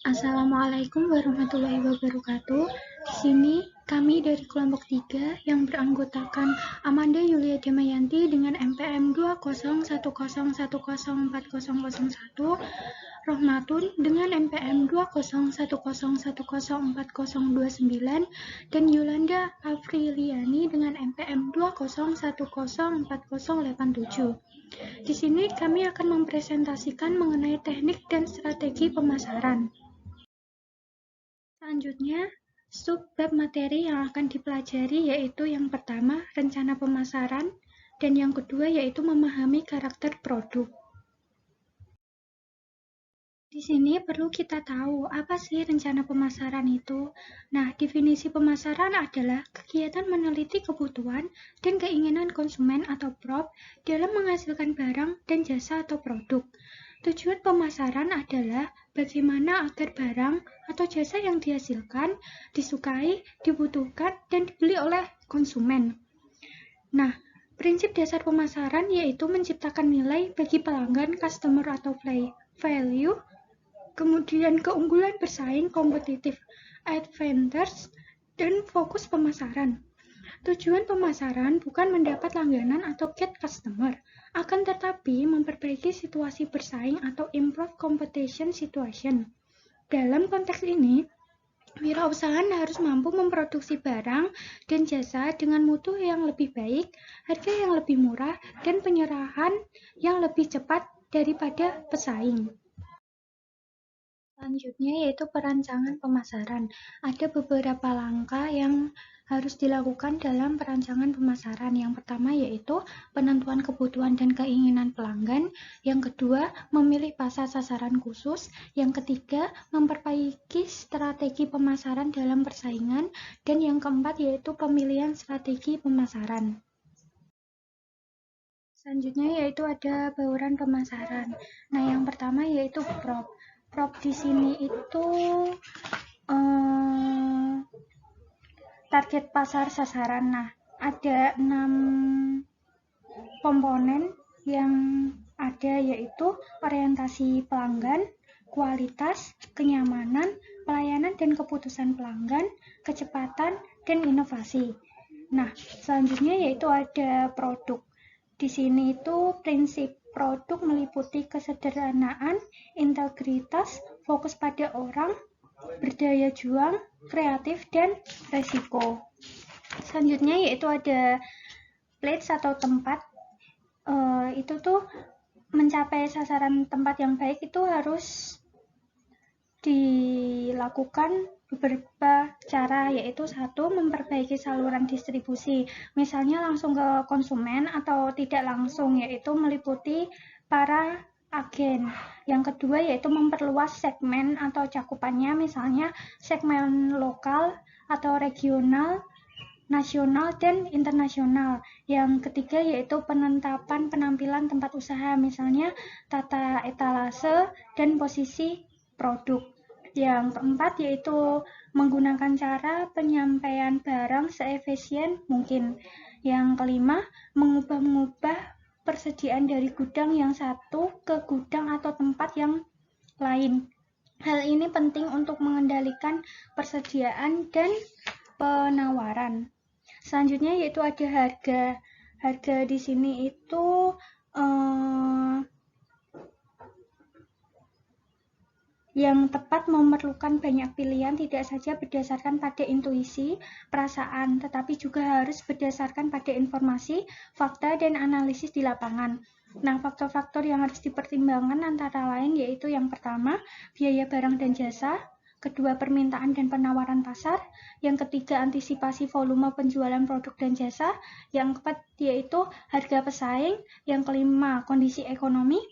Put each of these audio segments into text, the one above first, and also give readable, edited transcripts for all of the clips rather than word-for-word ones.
Assalamualaikum warahmatullahi wabarakatuh. Di sini kami dari kelompok 3 yang beranggotakan Amanda Yulia Damayanti dengan MPM 20101040001, Rohmatun dengan MPM 20101040029, dan Yolanda Afriliani dengan MPM 201040087. Di sini kami akan mempresentasikan mengenai teknik dan strategi pemasaran. Selanjutnya, subbab materi yang akan dipelajari yaitu yang pertama, rencana pemasaran, dan yang kedua yaitu memahami karakter produk. Di sini perlu kita tahu apa sih rencana pemasaran itu. Nah, definisi pemasaran adalah kegiatan meneliti kebutuhan dan keinginan konsumen atau prop dalam menghasilkan barang dan jasa atau produk. Tujuan pemasaran adalah bagaimana agar barang atau jasa yang dihasilkan, disukai, dibutuhkan, dan dibeli oleh konsumen. Nah, prinsip dasar pemasaran yaitu menciptakan nilai bagi pelanggan, customer atau value, kemudian keunggulan bersaing, kompetitif advantage, dan fokus pemasaran. Tujuan pemasaran bukan mendapat langganan atau get customer, akan tetapi memperbaiki situasi bersaing atau improve competition situation. Dalam konteks ini, wirausaha harus mampu memproduksi barang dan jasa dengan mutu yang lebih baik, harga yang lebih murah, dan penyerahan yang lebih cepat daripada pesaing. Selanjutnya yaitu perancangan pemasaran. Ada beberapa langkah yang harus dilakukan dalam perancangan pemasaran. Yang pertama yaitu penentuan kebutuhan dan keinginan pelanggan. Yang kedua, memilih pasar sasaran khusus. Yang ketiga, memperbaiki strategi pemasaran dalam persaingan. Dan yang keempat yaitu pemilihan strategi pemasaran. Selanjutnya yaitu ada bauran pemasaran. Nah, yang pertama yaitu prop. Prop di sini itu target pasar sasaran. Nah, ada 6 komponen yang ada yaitu orientasi pelanggan, kualitas, kenyamanan, pelayanan dan keputusan pelanggan, kecepatan, dan inovasi. Nah, selanjutnya yaitu ada produk. Di sini itu prinsip produk meliputi kesederhanaan, integritas, fokus pada orang, berdaya juang, kreatif, dan resiko. Selanjutnya yaitu ada place atau tempat. Itu tuh mencapai sasaran tempat yang baik itu harus dilakukan beberapa cara, yaitu satu, memperbaiki saluran distribusi, misalnya langsung ke konsumen atau tidak langsung, yaitu meliputi para agen. Yang kedua yaitu memperluas segmen atau cakupannya, misalnya segmen lokal atau regional, nasional, dan internasional. Yang ketiga yaitu penetapan penampilan tempat usaha, misalnya tata etalase dan posisi produk. Yang keempat yaitu menggunakan cara penyampaian barang seefisien mungkin. Yang kelima, mengubah persediaan dari gudang yang satu ke gudang atau tempat yang lain. Hal ini penting untuk mengendalikan persediaan dan penawaran. Selanjutnya yaitu ada harga. Harga di sini itu yang tepat memerlukan banyak pilihan, tidak saja berdasarkan pada intuisi, perasaan, tetapi juga harus berdasarkan pada informasi, fakta, dan analisis di lapangan. Nah, faktor-faktor yang harus dipertimbangkan antara lain yaitu yang pertama, biaya barang dan jasa, kedua, permintaan dan penawaran pasar, yang ketiga, antisipasi volume penjualan produk dan jasa, yang keempat yaitu harga pesaing, yang kelima, kondisi ekonomi,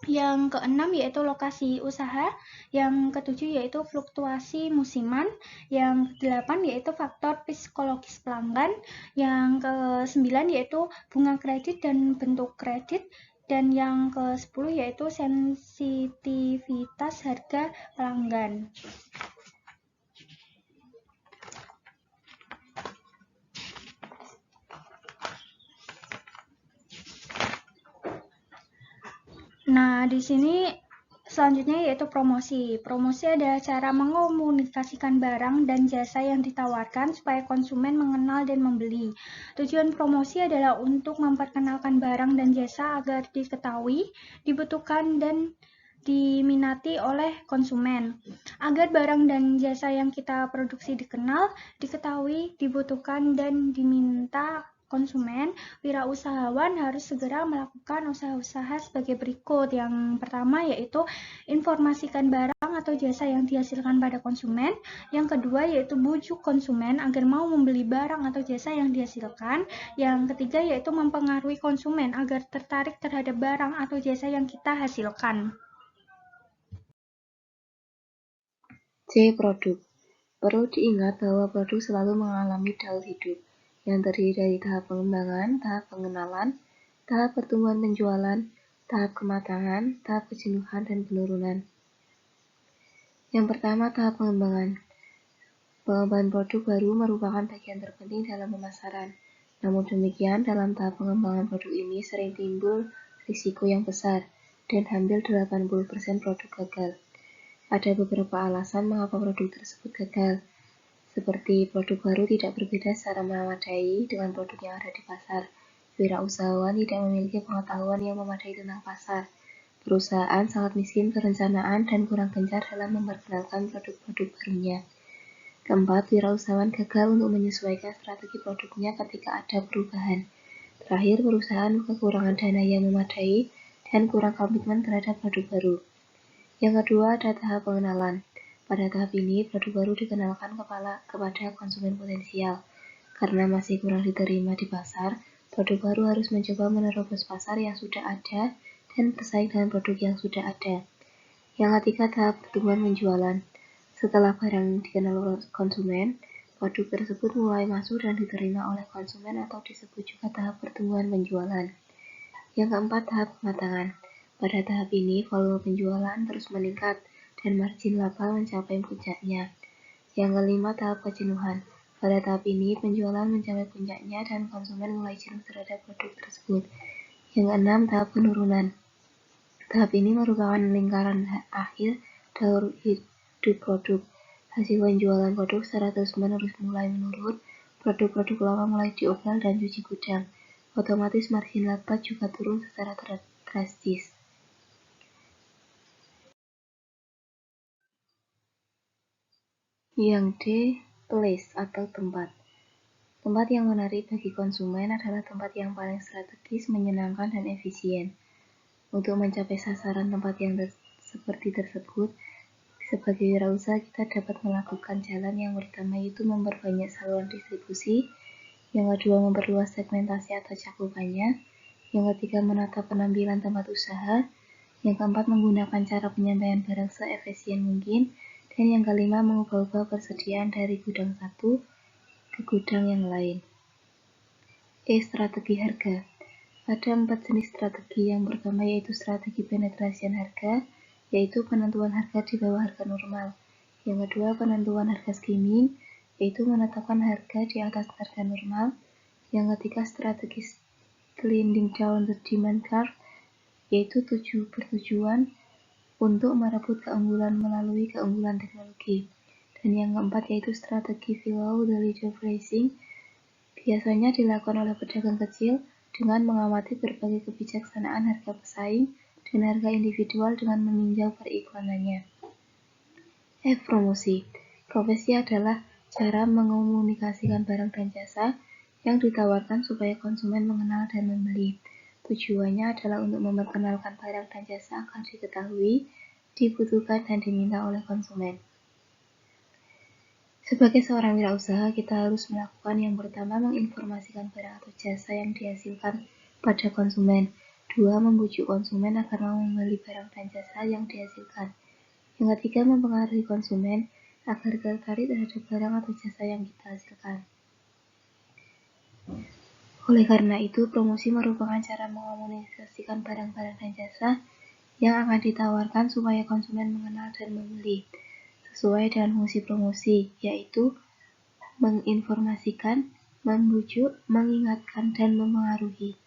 yang keenam yaitu lokasi usaha, yang ketujuh yaitu fluktuasi musiman, yang kedelapan yaitu faktor psikologis pelanggan, yang kesembilan yaitu bunga kredit dan bentuk kredit, dan yang ke-10 yaitu sensitivitas harga pelanggan. Nah, di sini Selanjutnya yaitu promosi. Promosi adalah cara mengomunikasikan barang dan jasa yang ditawarkan supaya konsumen mengenal dan membeli. Tujuan promosi adalah untuk memperkenalkan barang dan jasa agar diketahui, dibutuhkan, dan diminati oleh konsumen. Agar barang dan jasa yang kita produksi dikenal, diketahui, dibutuhkan, dan diminta konsumen, wirausahawan harus segera melakukan usaha-usaha sebagai berikut. Yang pertama yaitu informasikan barang atau jasa yang dihasilkan pada konsumen. Yang kedua yaitu bujuk konsumen agar mau membeli barang atau jasa yang dihasilkan. Yang ketiga yaitu mempengaruhi konsumen agar tertarik terhadap barang atau jasa yang kita hasilkan. C. Produk. Perlu diingat bahwa produk selalu mengalami daur hidup yang terdiri dari tahap pengembangan, tahap pengenalan, tahap pertumbuhan penjualan, tahap kematangan, tahap kejenuhan, dan penurunan. Yang pertama, tahap pengembangan. Pengembangan produk baru merupakan bagian terpenting dalam pemasaran. Namun demikian, dalam tahap pengembangan produk ini sering timbul risiko yang besar, dan hampir 80% produk gagal. Ada beberapa alasan mengapa produk tersebut gagal, seperti produk baru tidak berbeda secara memadai dengan produk yang ada di pasar. Wirausahawan tidak memiliki pengetahuan yang memadai tentang pasar. Perusahaan sangat miskin perencanaan dan kurang gencar dalam memperkenalkan produk-produk barunya. Keempat, wirausahawan gagal untuk menyesuaikan strategi produknya ketika ada perubahan. Terakhir, perusahaan kekurangan dana yang memadai dan kurang komitmen terhadap produk baru. Yang kedua, ada tahap pengenalan. Pada tahap ini, produk baru dikenalkan kepada konsumen potensial. Karena masih kurang diterima di pasar, produk baru harus mencoba menerobos pasar yang sudah ada dan bersaing dengan produk yang sudah ada. Yang ketiga, tahap pertumbuhan penjualan. Setelah barang dikenal konsumen, produk tersebut mulai masuk dan diterima oleh konsumen atau disebut juga tahap pertumbuhan penjualan. Yang keempat, tahap kematangan. Pada tahap ini, volume penjualan terus meningkat dan margin laba mencapai puncaknya. Yang kelima, tahap kejenuhan. Pada tahap ini, penjualan mencapai puncaknya dan konsumen mulai jenuh terhadap produk tersebut. Yang keenam, tahap penurunan. Tahap ini merupakan lingkaran akhir daur hidup produk. Hasil penjualan produk secara terus-menerus mulai menurun, produk-produk lama mulai diobral dan cuci gudang. Otomatis margin laba juga turun secara drastis. Yang D, place atau tempat. Tempat yang menarik bagi konsumen adalah tempat yang paling strategis, menyenangkan, dan efisien. Untuk mencapai sasaran tempat yang seperti tersebut, sebagai wirausaha kita dapat melakukan jalan yang pertama yaitu memperbanyak saluran distribusi, yang kedua memperluas segmentasi atau cakupannya, yang ketiga menata penampilan tempat usaha, yang keempat menggunakan cara penyampaian barang seefisien mungkin, dan yang kelima mengubah-ubah persediaan dari gudang satu ke gudang yang lain. Strategi harga. Ada 4 jenis strategi. Yang pertama yaitu strategi penetrasian harga, yaitu penentuan harga di bawah harga normal. Yang kedua penentuan harga skimming, yaitu menetapkan harga di atas harga normal. Yang ketiga strategi sliding down the demand curve, yaitu bertujuan untuk merebut keunggulan melalui keunggulan teknologi. Dan yang keempat yaitu strategi follow the leader pricing, biasanya dilakukan oleh pedagang kecil dengan mengamati berbagai kebijaksanaan harga pesaing dan harga individual dengan meninjau periklanannya. Promosi. Promosi adalah cara mengomunikasikan barang dan jasa yang ditawarkan supaya konsumen mengenal dan membeli. Tujuannya adalah untuk memperkenalkan barang dan jasa agar diketahui, dibutuhkan, dan diminta oleh konsumen. Sebagai seorang wirausaha, kita harus melakukan yang pertama menginformasikan barang atau jasa yang dihasilkan pada konsumen. 2. Membujuk konsumen agar mau membeli barang dan jasa yang dihasilkan. Yang ketiga, mempengaruhi konsumen agar tertarik terhadap barang atau jasa yang kita hasilkan. Oleh karena itu, promosi merupakan cara mengomunikasikan barang-barang dan jasa yang akan ditawarkan supaya konsumen mengenal dan membeli. Sesuai dengan fungsi promosi, yaitu menginformasikan, membujuk, mengingatkan, dan mempengaruhi.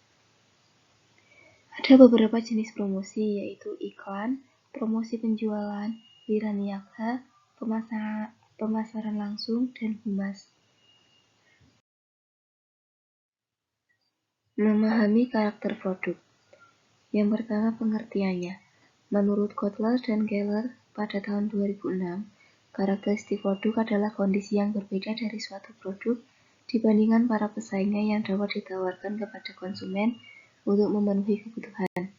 Ada beberapa jenis promosi, yaitu iklan, promosi penjualan, wiraniaga, pemasaran langsung, dan humas. Memahami karakter produk. Yang pertama, pengertiannya. Menurut Kotler dan Keller pada tahun 2006, karakteristik produk adalah kondisi yang berbeda dari suatu produk dibandingkan para pesaingnya yang dapat ditawarkan kepada konsumen untuk memenuhi kebutuhan.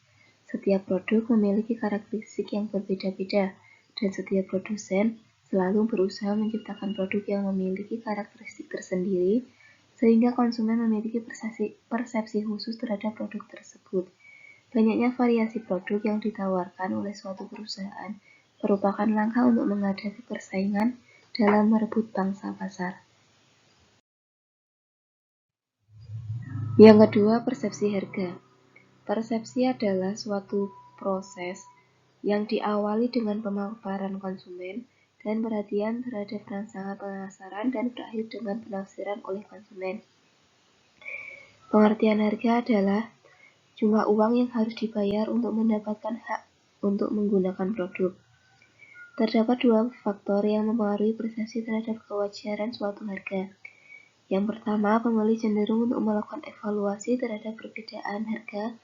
Setiap produk memiliki karakteristik yang berbeda-beda, dan setiap produsen selalu berusaha menciptakan produk yang memiliki karakteristik tersendiri, sehingga konsumen memiliki persepsi khusus terhadap produk tersebut. Banyaknya variasi produk yang ditawarkan oleh suatu perusahaan merupakan langkah untuk menghadapi persaingan dalam merebut pangsa pasar. Yang kedua, persepsi harga. Persepsi adalah suatu proses yang diawali dengan pemaparan konsumen dan perhatian terhadap rangsangan pemasaran dan berakhir dengan penafsiran oleh konsumen. Pengertian harga adalah jumlah uang yang harus dibayar untuk mendapatkan hak untuk menggunakan produk. Terdapat dua faktor yang mempengaruhi persepsi terhadap kewajaran suatu harga. Yang pertama, pembeli cenderung untuk melakukan evaluasi terhadap perbedaan harga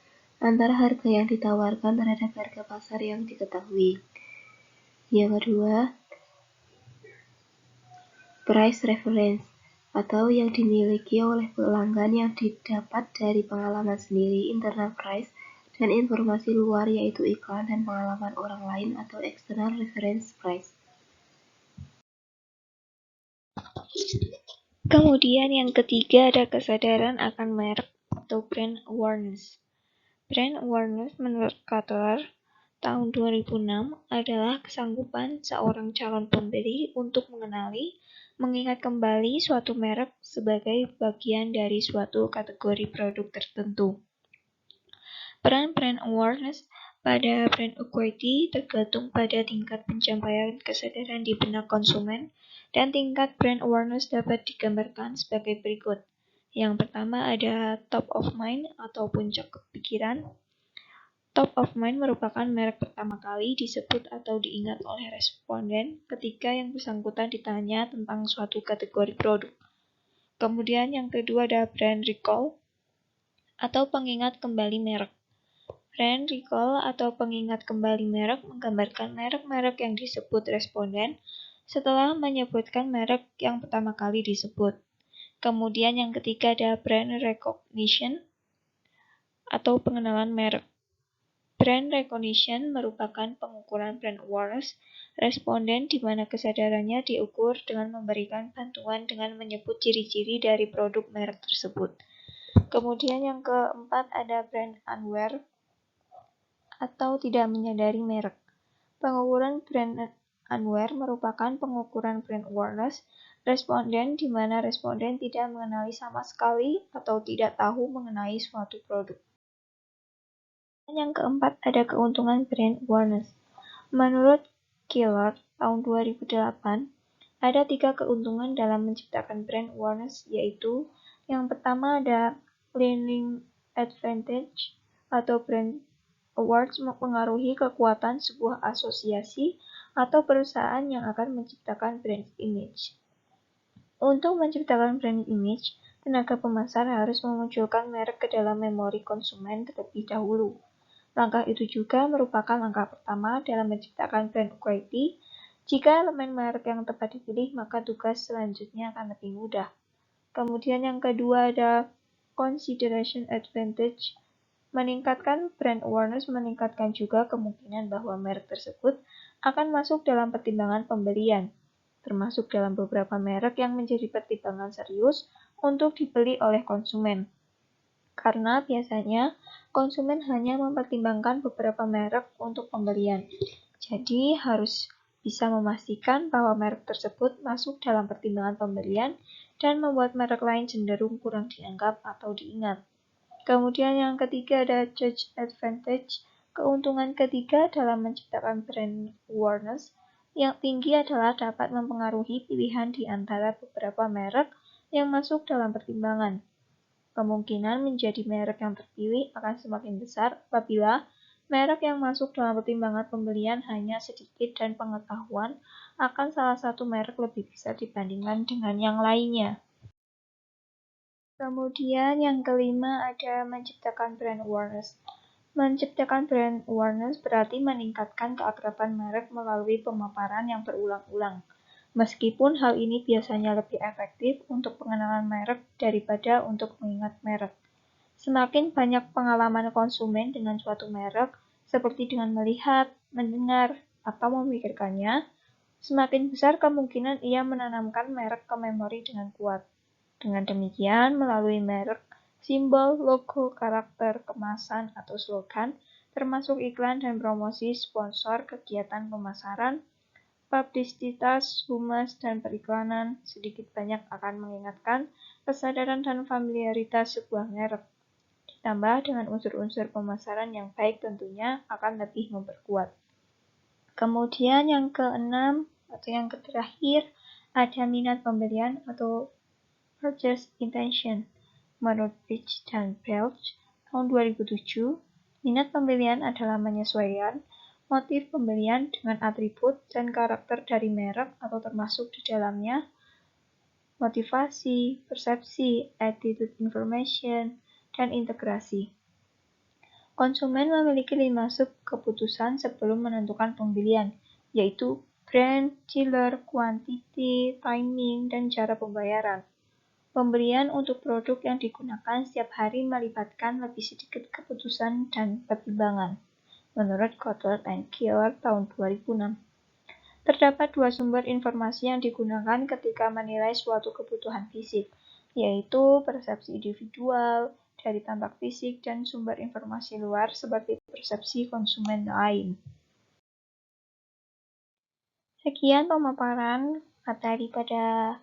antara harga yang ditawarkan terhadap harga pasar yang diketahui. Yang kedua, price reference, atau yang dimiliki oleh pelanggan yang didapat dari pengalaman sendiri, internal price, dan informasi luar yaitu iklan dan pengalaman orang lain atau external reference price. Kemudian yang ketiga ada kesadaran akan merek atau brand awareness. Brand awareness menurut Kotler tahun 2006 adalah kesanggupan seorang calon pembeli untuk mengenali, mengingat kembali suatu merek sebagai bagian dari suatu kategori produk tertentu. Peran brand awareness pada brand equity tergantung pada tingkat pencapaian kesadaran di benak konsumen, dan tingkat brand awareness dapat digambarkan sebagai berikut. Yang pertama ada top of mind atau puncak pikiran. Top of mind merupakan merek pertama kali disebut atau diingat oleh responden ketika yang bersangkutan ditanya tentang suatu kategori produk. Kemudian yang kedua ada brand recall atau pengingat kembali merek. Brand recall atau pengingat kembali merek menggambarkan merek-merek yang disebut responden setelah menyebutkan merek yang pertama kali disebut. Kemudian yang ketiga ada brand recognition atau pengenalan merek. Brand recognition merupakan pengukuran brand awareness responden di mana kesadarannya diukur dengan memberikan bantuan dengan menyebut ciri-ciri dari produk merek tersebut. Kemudian yang keempat ada brand unaware atau tidak menyadari merek. Pengukuran brand unaware merupakan pengukuran brand awareness responden di mana responden tidak mengenali sama sekali atau tidak tahu mengenai suatu produk. Yang keempat ada keuntungan brand awareness. Menurut Keller tahun 2008, ada 3 keuntungan dalam menciptakan brand awareness, yaitu yang pertama ada learning advantage atau brand awareness mempengaruhi kekuatan sebuah asosiasi atau perusahaan yang akan menciptakan brand image. Untuk menciptakan brand image, tenaga pemasar harus memunculkan merek ke dalam memori konsumen terlebih dahulu. Langkah itu juga merupakan langkah pertama dalam menciptakan brand equity. Jika elemen merek yang tepat dipilih, maka tugas selanjutnya akan lebih mudah. Kemudian yang kedua ada consideration advantage. Meningkatkan brand awareness meningkatkan juga kemungkinan bahwa merek tersebut akan masuk dalam pertimbangan pembelian, termasuk dalam beberapa merek yang menjadi pertimbangan serius untuk dibeli oleh konsumen. Karena biasanya konsumen hanya mempertimbangkan beberapa merek untuk pembelian. Jadi harus bisa memastikan bahwa merek tersebut masuk dalam pertimbangan pembelian dan membuat merek lain cenderung kurang dianggap atau diingat. Kemudian yang ketiga ada judge advantage. Keuntungan ketiga dalam menciptakan brand awareness yang tinggi adalah dapat mempengaruhi pilihan di antara beberapa merek yang masuk dalam pertimbangan. Kemungkinan menjadi merek yang terpilih akan semakin besar apabila Merek yang masuk dalam pertimbangan pembelian hanya sedikit dan pengetahuan akan salah satu merek lebih bisa dibandingkan dengan yang lainnya. Kemudian yang kelima ada menciptakan brand awareness. Menciptakan brand awareness berarti meningkatkan keakraban merek melalui pemaparan yang berulang-ulang. Meskipun hal ini biasanya lebih efektif untuk pengenalan merek daripada untuk mengingat merek. Semakin banyak pengalaman konsumen dengan suatu merek, seperti dengan melihat, mendengar, atau memikirkannya, semakin besar kemungkinan ia menanamkan merek ke memori dengan kuat. Dengan demikian, melalui merek, simbol, logo, karakter, kemasan, atau slogan, termasuk iklan dan promosi sponsor kegiatan pemasaran, publisitas, humas, dan periklanan, sedikit banyak akan mengingatkan kesadaran dan familiaritas sebuah merek. Ditambah dengan unsur-unsur pemasaran yang baik tentunya akan lebih memperkuat. Kemudian yang keenam atau yang terakhir ada minat pembelian atau purchase intention. Menurut Rich dan Welch tahun 2007, minat pembelian adalah menyesuaikan motif pembelian dengan atribut dan karakter dari merek atau termasuk di dalamnya motivasi, persepsi, attitude information, dan integrasi. Konsumen memiliki 5 sub keputusan sebelum menentukan pembelian, yaitu brand, dealer, quantity, timing, dan cara pembayaran. Pembelian untuk produk yang digunakan setiap hari melibatkan lebih sedikit keputusan dan pertimbangan, menurut Kotler and Keller tahun 2006. Terdapat 2 sumber informasi yang digunakan ketika menilai suatu kebutuhan fisik, yaitu persepsi individual dari tampak fisik dan sumber informasi luar seperti persepsi konsumen lain. Sekian pemaparan materi pada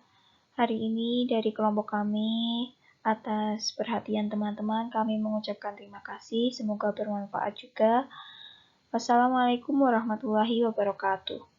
hari ini dari kelompok kami. Atas perhatian teman-teman, kami mengucapkan terima kasih. Semoga bermanfaat juga. Wassalamualaikum warahmatullahi wabarakatuh.